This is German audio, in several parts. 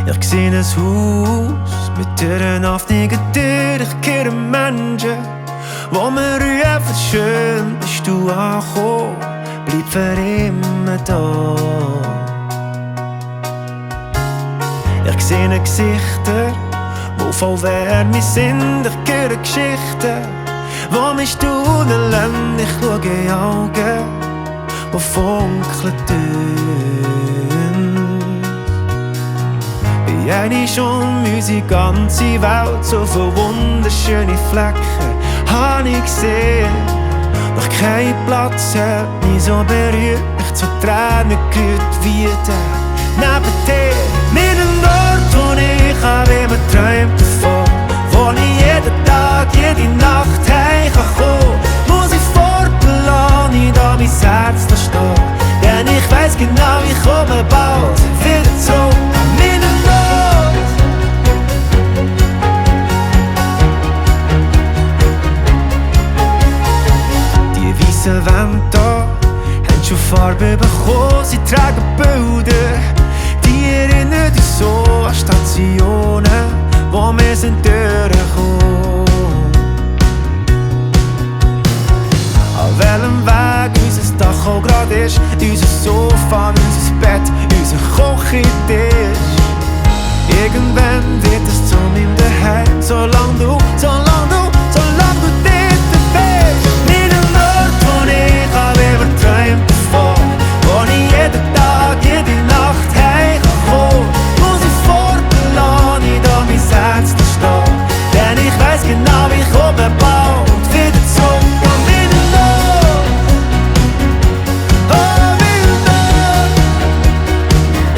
Ich seh ein Haus mit Türen offenen Türen. Ich kehre Menschen, wo mir rufen, schön bist du angekommen, bleib für immer da. Ich sehe Gesichter, wo voll Wärme sind. Ich höre Geschichten, wo mich stunden lassen. Ich schaue in Augen, wo funkeln tun. Wie eine schon unsere ganze Welt, so viele wunderschöne Flecken hab ich gesehen. Doch kein Platz hat mich so berührt, mich zu Tränen gerührt wie der neben dir. Mit einem Ort, wo ich habe immer träumt davon, wo ich jeden Tag, jede Nacht heim kann kommen. Muss ich fortlassen, nicht an mein Herz stehen, denn ich weiss genau, ich komme bald wieder zurück. Mit einem Ort. Die weißen Wände da haben schon Farbe bekommen, sie tragen Bilder, die erinnern uns so an Stationen, wo wir sind durchgekommen. An welchem Weg unser Dach auch grad ist, unser Sofa, unser Bett, unser Küchentisch. Irgendwann wird es zu meinem Daheim, solange du dort bist. Mit einem Ort, wo ich habe immer träumt davon, wo ich jeden Tag, jede Nacht heim kann kommen. Muss ich fortlassen, nicht an mein Herz stehen, denn ich weiss genau, ich komme bald wieder zurück. Und mit einem Ort, oh, mit einem Ort, mein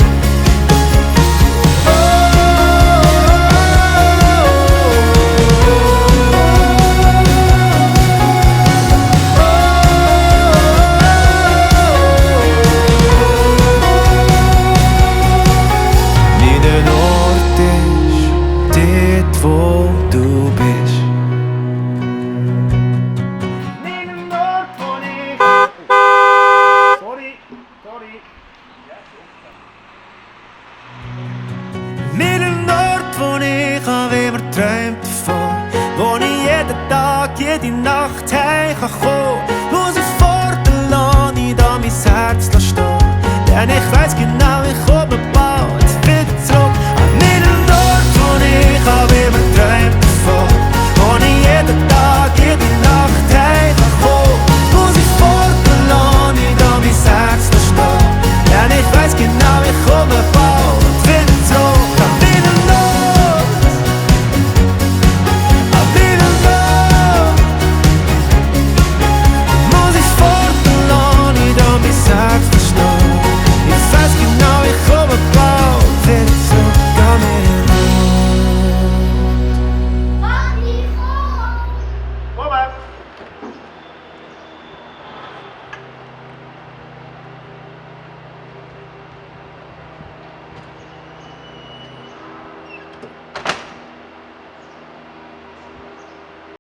Ort ist dort, wo du bist. Mein Ort, wo ich... Sorry. Mit einem Ort, wo ich habe immer träumt davon, wo ich jeden Tag, jede Nacht heim kann kommen. Muss ich fortlassen, nicht an mein Herz stehen, denn ich weiss genau,